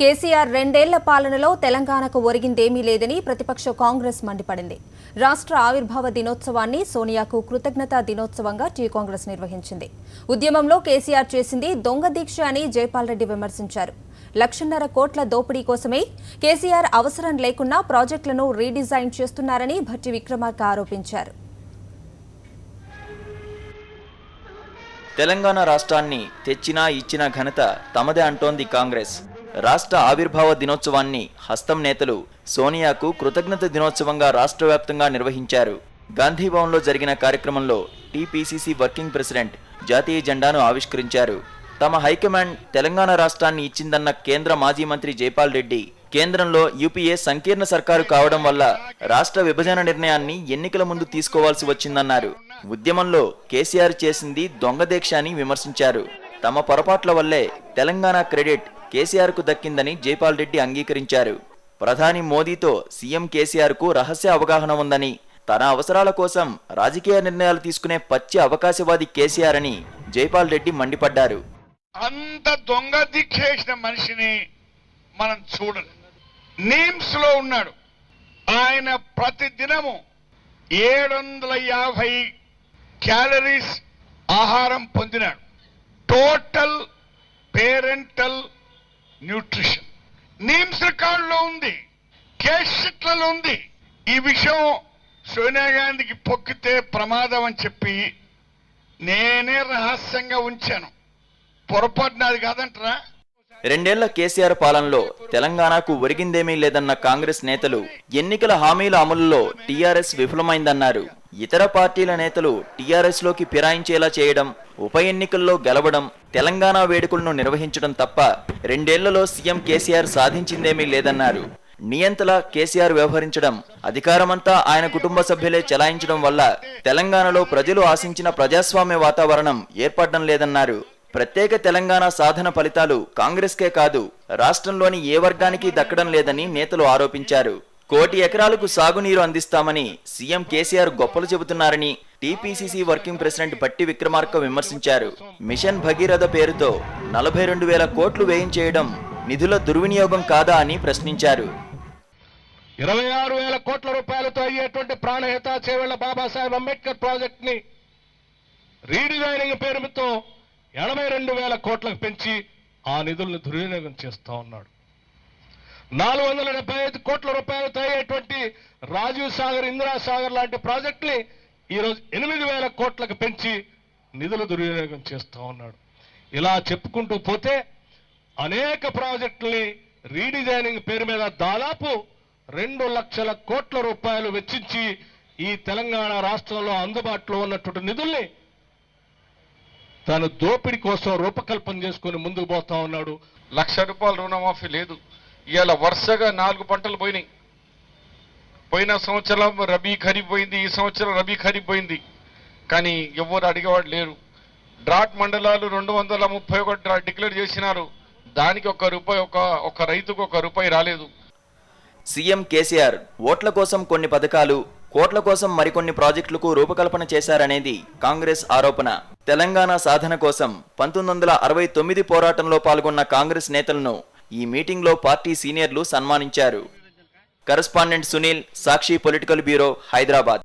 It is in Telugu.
కేసీఆర్ రెండేళ్ల పాలనలో తెలంగాణకు ఒరిగిందేమీ లేదని ప్రతిపక్ష కాంగ్రెస్ మండిపడింది. రాష్ట్ర ఆవిర్భావ దినోత్సవాన్ని సోనియాకు కృతజ్ఞతా దినోత్సవంగా టీ కాంగ్రెస్ నిర్వహించింది. ఉద్యమంలో కేసీఆర్ చేసింది దొంగ దీక్ష అని జైపాల్ రెడ్డి విమర్శించారు. 1,50,000 కోట్ల దోపిడీ కోసమే కేసీఆర్ అవసరం లేకున్నా ప్రాజెక్టులను రీడిజైన్ చేస్తున్నారని భట్టి విక్రమార్క ఆరోపించారు. తెలంగాణ రాష్ట్రాన్ని తెచ్చినా ఇచ్చిన ఘనత తమదే అంటోంది కాంగ్రెస్. రాష్ట్ర ఆవిర్భావ దినోత్సవాన్ని హస్తం నేతలు సోనియాకు కృతజ్ఞత దినోత్సవంగా రాష్ట్ర వ్యాప్తంగా నిర్వహించారు. గాంధీభవన్లో జరిగిన కార్యక్రమంలో టీపీసీసీ వర్కింగ్ ప్రెసిడెంట్ జాతీయ జెండాను ఆవిష్కరించారు. తమ హైకమాండ్ తెలంగాణ రాష్ట్రాన్ని ఇచ్చిందన్న కేంద్ర మాజీ మంత్రి జైపాల్ రెడ్డి, కేంద్రంలో యూపీఏ సంకీర్ణ సర్కారు కావడం వల్ల రాష్ట్ర విభజన నిర్ణయాన్ని ఎన్నికల ముందు తీసుకోవాల్సి వచ్చిందన్నారు. ఉద్యమంలో కేసీఆర్ చేసింది దొంగ దీక్ష అని విమర్శించారు. తమ పొరపాట్ల వల్లే తెలంగాణ క్రెడిట్ కేసీఆర్కు దక్కిందని జైపాల్ రెడ్డి అంగీకరించారు. ప్రధాని మోదీతో సీఎం కేసీఆర్కు రహస్య అవగాహన ఉందని, తన అవసరాల కోసం రాజకీయ నిర్ణయాలు తీసుకునే పచ్చి అవకాశవాది కేసీఆర్ అని జైపాల్ రెడ్డి మండిపడ్డారు. అంత దొంగ దీక్ష చేసిన మనిషిని మనం చూడలేదు. నీమ్స్ లో ఉన్నాడు. ఆయన ప్రతి దినము 750 క్యాలరీస్ ఆహారం పొందినాడు. టోటల్ పేరెంటల్ న్యూట్రిషన్ నీమ్స్ రికార్డులో ఉంది, కేస్ షీట్లలో ఉంది. ఈ విషయం సోనియా గాంధీకి పొక్కితే ప్రమాదం అని చెప్పి నేనే రహస్యంగా ఉంచాను. పొరపాటు నాది కాదంటారా? 2 ఏళ్ల కేసీఆర్ పాలనలో తెలంగాణకు ఒరిగిందేమీ లేదన్న కాంగ్రెస్ నేతలు ఎన్నికల హామీల అమలులో టీఆర్ఎస్ విఫలమైందన్నారు. ఇతర పార్టీల నేతలు టీఆర్ఎస్ లోకి ఫిరాయించేలా చేయడం, ఉప ఎన్నికల్లో గెలవడం, తెలంగాణ వేడుకలను నిర్వహించడం తప్ప 2 ఏళ్లలో సీఎం కేసీఆర్ సాధించిందేమీ లేదన్నారు. నియంతలా కేసీఆర్ వ్యవహరించడం, అధికారమంతా ఆయన కుటుంబ సభ్యులే చెలాయించడం వల్ల తెలంగాణలో ప్రజలు ఆశించిన ప్రజాస్వామ్య వాతావరణం ఏర్పడడం లేదన్నారు. ప్రత్యేక తెలంగాణ సాధన ఫలితాలు కాంగ్రెస్కే కాదు, రాష్ట్రంలోని ఏ వర్గానికి దక్కడం లేదని నేతలు ఆరోపించారు. 1 కోటి ఎకరాలకు సాగునీరు అందిస్తామని సీఎం కేసీఆర్ గొప్పలు చెబుతున్నారని TPCC working president Bhatti Vikramarka విమర్శించారు. మిషన్ భగీరథ పేరుతో 42,000 కోట్లు వేయించేయడం నిధుల దుర్వినియోగం కాదా అని ప్రశ్నించారు. 26,000 కోట్ల రూపాయలతో అయ్యేటువంటి ప్రాణహిత చేవెళ్ల బాబాసాహెబ్ అంబేద్కర్ ప్రాజెక్ట్ ని రీడిజైనింగ్ పేరుతో 82,000 కోట్లకు పెంచి ఆ నిధులను దుర్వినియోగం చేస్తా ఉన్నాడు. 475 కోట్ల రూపాయలతో అయ్యేటువంటి రాజీవ్ సాగర్, ఇందిరా సాగర్ లాంటి ప్రాజెక్టుని ఈరోజు 8,000 కోట్లకు పెంచి నిధులు దుర్వినియోగం చేస్తా ఉన్నాడు. ఇలా చెప్పుకుంటూ పోతే అనేక ప్రాజెక్టుల్ని రీడిజైనింగ్ పేరు మీద దాదాపు 2 లక్షల కోట్ల రూపాయలు వెచ్చించి ఈ తెలంగాణ రాష్ట్రంలో అందుబాటులో ఉన్నటువంటి నిధుల్ని తను దోపిడీ కోసం రూపకల్పన చేసుకుని ముందుకు పోతా ఉన్నాడు. ₹1,00,000 రుణమాఫీ లేదు. ఇవాళ వరుసగా 4 పంటలు పోయినాయి. పోయిన సంవత్సరం రబీ ఖరీఫ్ పోయింది, ఈ సంవత్సరం రబీ ఖరీఫ్ పోయింది. కానీ ఎవరు అడిగేవాడు లేరు. డ్రాట్ మండలాలు 231 డిక్లేర్ చేసినారు. దానికి ఒక రైతుకు ₹1 రాలేదు. సీఎం కేసీఆర్ ఓట్ల కోసం కొన్ని పథకాలు, కోట్ల కోసం మరికొన్ని ప్రాజెక్టులకు రూపకల్పన చేశారనేది కాంగ్రెస్ ఆరోపణ. తెలంగాణ సాధన కోసం 1969 పోరాటంలో పాల్గొన్న కాంగ్రెస్ నేతలను ఈ మీటింగ్లో పార్టీ సీనియర్లు సన్మానించారు. కరెస్పాండెంట్ సునీల్, సాక్షి పొలిటికల్ బ్యూరో, హైదరాబాద్.